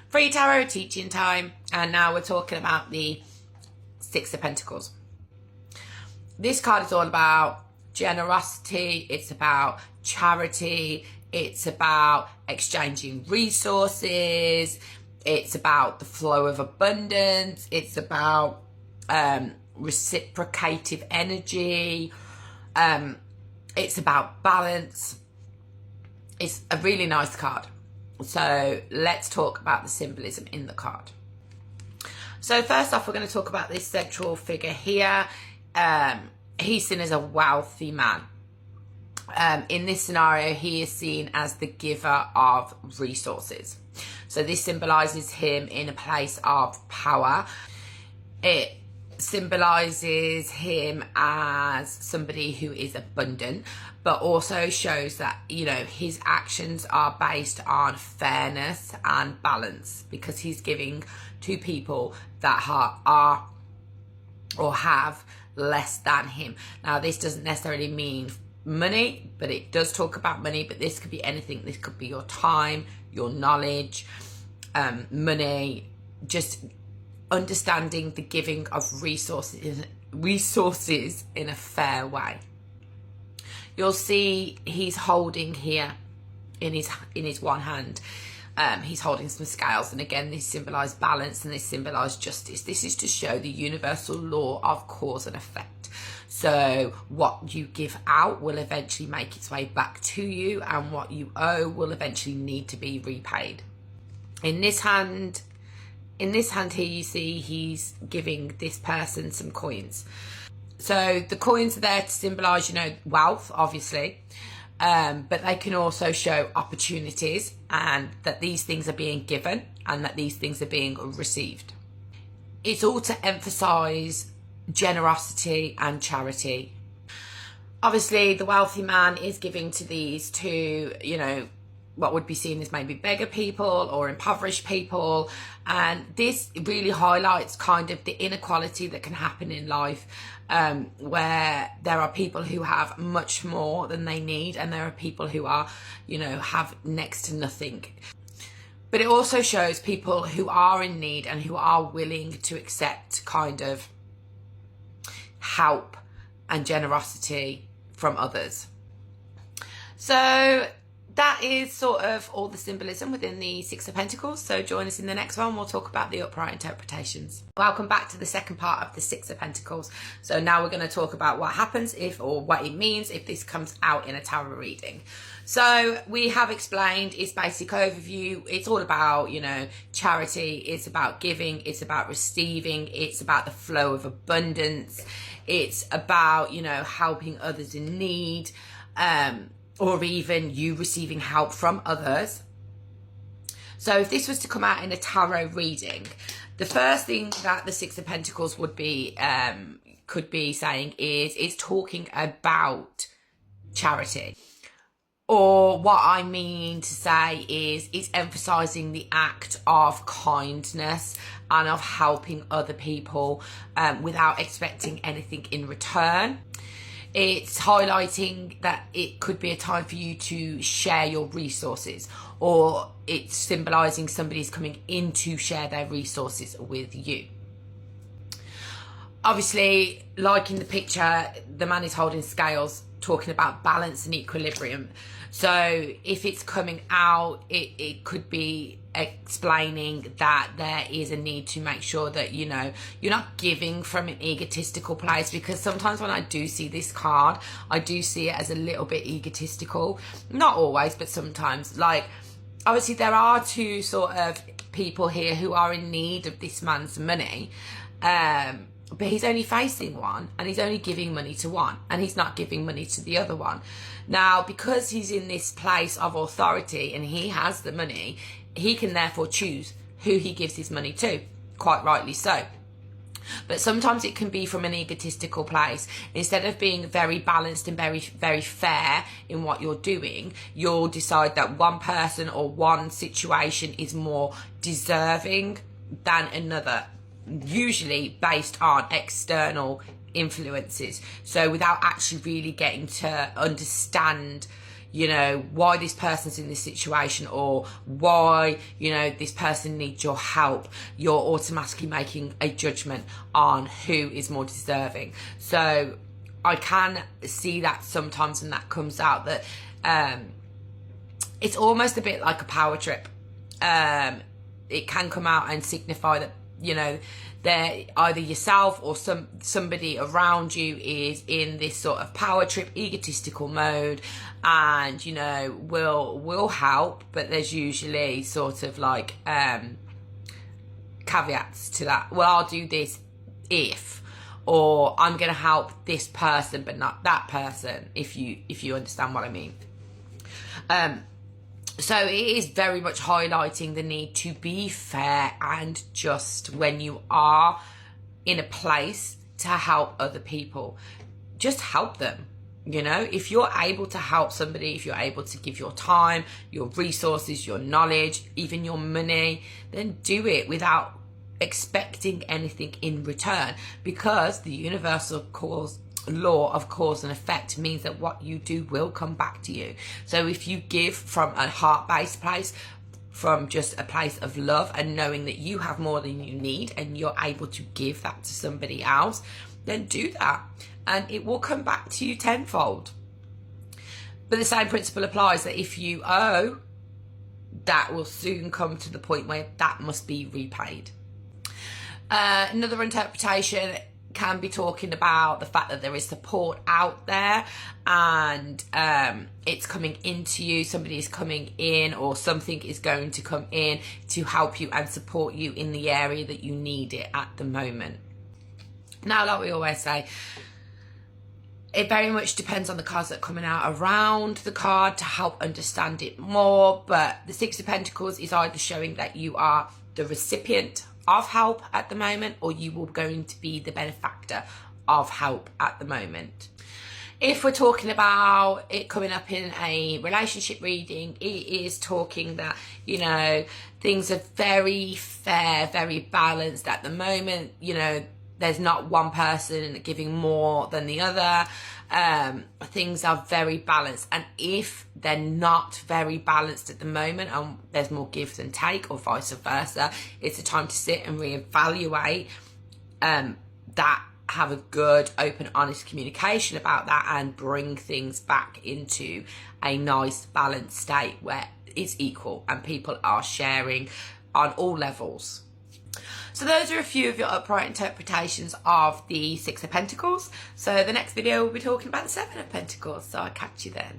Free tarot teaching time, and now we're talking about the Six of Pentacles. This card is all about generosity, it's about charity, it's about exchanging resources, it's about the flow of abundance, it's about reciprocative energy, it's about balance. It's a really nice card. So let's talk about the symbolism in the card. So first off, we're going to talk about this central figure here. He's seen as a wealthy man. In this scenario, he is seen as the giver of resources. So this symbolizes him in a place of power. It symbolizes him as somebody who is abundant, but also shows that, you know, his actions are based on fairness and balance, because he's giving to people that are or have less than him. Now, this doesn't necessarily mean money, but it does talk about money. But this could be anything. This could be your time, your knowledge, money, just understanding the giving of resources in a fair way. You'll see he's holding here in his one hand, he's holding some scales, and again this symbolizes balance and this symbolizes justice. This is to show the universal law of cause and effect. So what you give out will eventually make its way back to you, and what you owe will eventually need to be repaid. In this hand here, you see he's giving this person some coins. So the coins are there to symbolise, you know, wealth, obviously. But they can also show opportunities, and that these things are being given and that these things are being received. It's all to emphasise generosity and charity. Obviously, the wealthy man is giving to these two, you know, what would be seen as maybe beggar people or impoverished people. And this really highlights kind of the inequality that can happen in life, where there are people who have much more than they need, and there are people who are, you know, have next to nothing. But it also shows people who are in need and who are willing to accept kind of help and generosity from others. So that is sort of all the symbolism within the Six of Pentacles. So join us in the next one. We'll talk about the upright interpretations. Welcome back to the second part of the Six of Pentacles. So now we're going to talk about what happens if, or what it means if this comes out in a tarot reading. So we have explained its basic overview. It's all about, you know, charity. It's about giving. It's about receiving. It's about the flow of abundance. It's about, you know, helping others in need, or even you receiving help from others. So if this was to come out in a tarot reading, the first thing that the Six of Pentacles would be, could be saying is talking about charity. Or what I mean to say is it's emphasising the act of kindness and of helping other people without expecting anything in return. It's highlighting that it could be a time for you to share your resources, or it's symbolising somebody's coming in to share their resources with you. Obviously, like in the picture, the man is holding scales, talking about balance and equilibrium. So if it's coming out, it could be explaining that there is a need to make sure that, you know, you're not giving from an egotistical place, because sometimes when I do see this card, I do see it as a little bit egotistical. Not always, but sometimes. Like, obviously there are two sort of people here who are in need of this man's money, but he's only facing one, and he's only giving money to one, and he's not giving money to the other one. Now, because he's in this place of authority and he has the money, he can therefore choose who he gives his money to, quite rightly so. But sometimes it can be from an egotistical place. Instead of being very balanced and very, very fair in what you're doing, you'll decide that one person or one situation is more deserving than another, usually based on external influences. So without actually really getting to understand, you know, why this person's in this situation, or why, you know, this person needs your help, you're automatically making a judgment on who is more deserving. So I can see that sometimes, and that comes out that it's almost a bit like a power trip. It can come out and signify that, you know, they're either yourself or somebody around you is in this sort of power trip, egotistical mode, and, you know, will help, but there's usually sort of like caveats to that. Well, I'll do this if, or I'm going to help this person but not that person, if you understand what I mean. So it is very much highlighting the need to be fair and just when you are in a place to help other people. Just help them. You know, if you're able to help somebody, if you're able to give your time, your resources, your knowledge, even your money, then do it without expecting anything in return, because the universal law of cause and effect means that what you do will come back to you. So if you give from a heart-based place, from just a place of love and knowing that you have more than you need and you're able to give that to somebody else, then do that and it will come back to you tenfold. But the same principle applies, that if you owe, that will soon come to the point where that must be repaid. Another interpretation can be talking about the fact that there is support out there, and it's coming into you. Somebody is coming in, or something is going to come in to help you and support you in the area that you need it at the moment. Now, like we always say, it very much depends on the cards that are coming out around the card to help understand it more. But the Six of Pentacles is either showing that you are the recipient of help at the moment, or you will going to be the benefactor of help at the moment. If we're talking about it coming up in a relationship reading, it is talking that, you know, things are very fair, very balanced at the moment. You know, there's not one person giving more than the other. Things are very balanced, and if they're not very balanced at the moment and there's more give than take, or vice versa, it's a time to sit and reevaluate that, have a good open honest communication about that, and bring things back into a nice balanced state where it's equal and people are sharing on all levels. So those are a few of your upright interpretations of the Six of Pentacles. So the next video we'll be talking about the Seven of Pentacles. So I'll catch you then.